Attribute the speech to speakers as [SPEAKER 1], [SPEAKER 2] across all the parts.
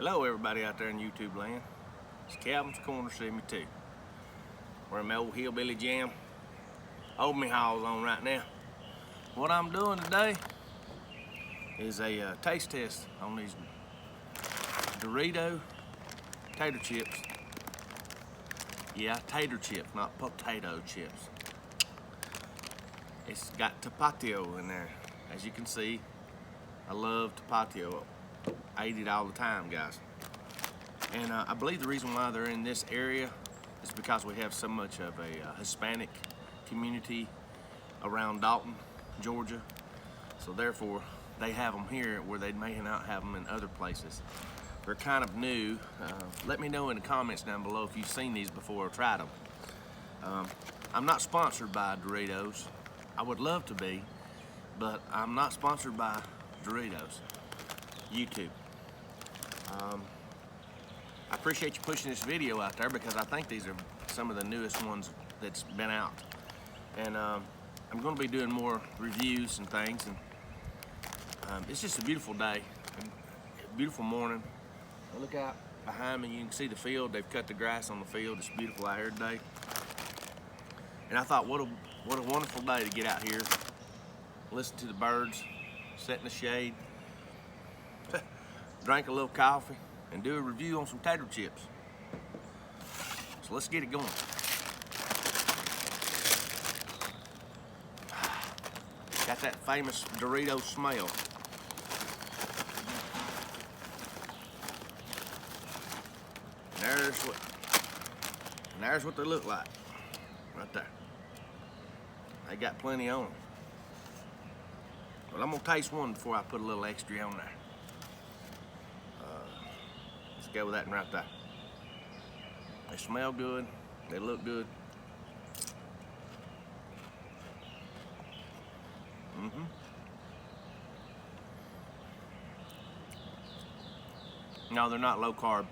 [SPEAKER 1] Hello everybody out there in YouTube land. It's Calvin's Corner 72. We're in my old hillbilly jam. Old me haul's on right now. What I'm doing today is a taste test on these Dorito tater chips. Yeah, tater chips, not potato chips. It's got Tapatio in there. As you can see, I love Tapatio. I eat it all the time, guys. And I believe the reason why they're in this area is because we have so much of a Hispanic community around Dalton, Georgia. So therefore, they have them here where they may not have them in other places. They're kind of new. Let me know in the comments down below if you've seen these before or tried them. I'm not sponsored by Doritos. I would love to be, but I'm not sponsored by Doritos. YouTube. I appreciate you pushing this video out there because I think these are some of the newest ones that's been out. And I'm going to be doing more reviews and things. And it's just a beautiful day, a beautiful morning. Look out behind me, you can see the field. They've cut the grass on the field. It's beautiful out here today. And I thought, what a wonderful day to get out here, listen to the birds, sit in the shade, drink a little coffee, and do a review on some tater chips. So let's get it going. Got that famous Dorito smell. There's what they look like, right there. They got plenty on them. But I'm gonna taste one before I put a little extra on there. Let's go with that one right there. They smell good. They look good. No, they're not low carb.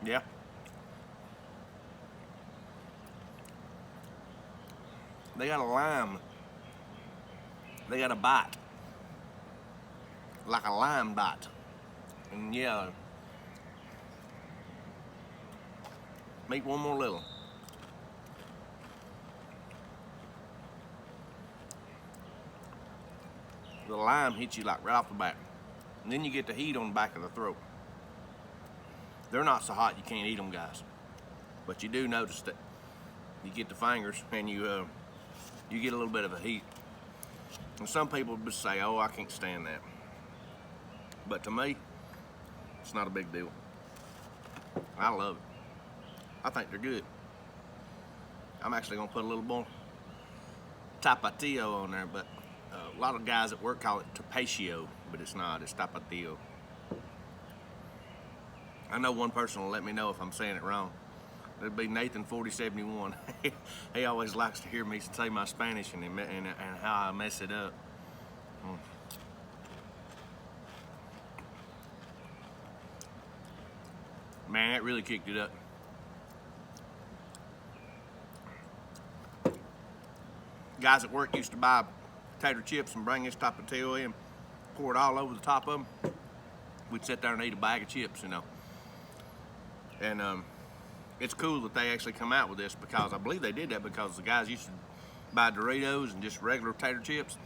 [SPEAKER 1] Yeah. They got a lime. They got a bite. Like a lime bite. And yeah. Make one more little. The lime hits you like right off the bat. And then you get the heat on the back of the throat. They're not so hot you can't eat them, guys. But you do notice that you get the fingers and you get a little bit of a heat. And some people just say, oh, I can't stand that. But to me, it's not a big deal. I love it. I think they're good. I'm actually gonna put a little more Tapatio on there, but a lot of guys at work call it Tapatio, but it's not, it's Tapatio. I know one person will let me know if I'm saying it wrong. It'd be Nathan 4071. He always likes to hear me say my Spanish and how I mess it up. Man, that really kicked it up. Guys at work used to buy tater chips and bring this Tapatio in, pour it all over the top of them. We'd sit there and eat a bag of chips, you know. And it's cool that they actually come out with this because I believe they did that because the guys used to buy Doritos and just regular tater chips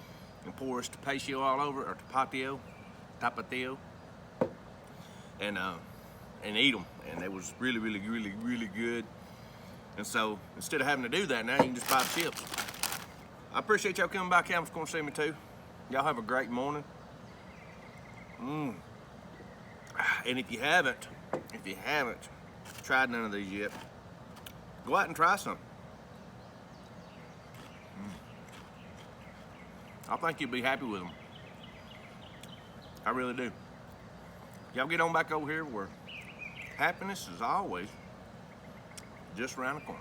[SPEAKER 1] and pour this Tapatio all over, or Tapatio, and eat them. And it was really, really, really, really good. And so instead of having to do that, now you can just buy the chips. I appreciate y'all coming by Calvin's Corner 72. Y'all have a great morning. And if you haven't tried none of these yet, go out and try some. I think you'll be happy with them. I really do. Y'all get on back over here where happiness is always just around the corner.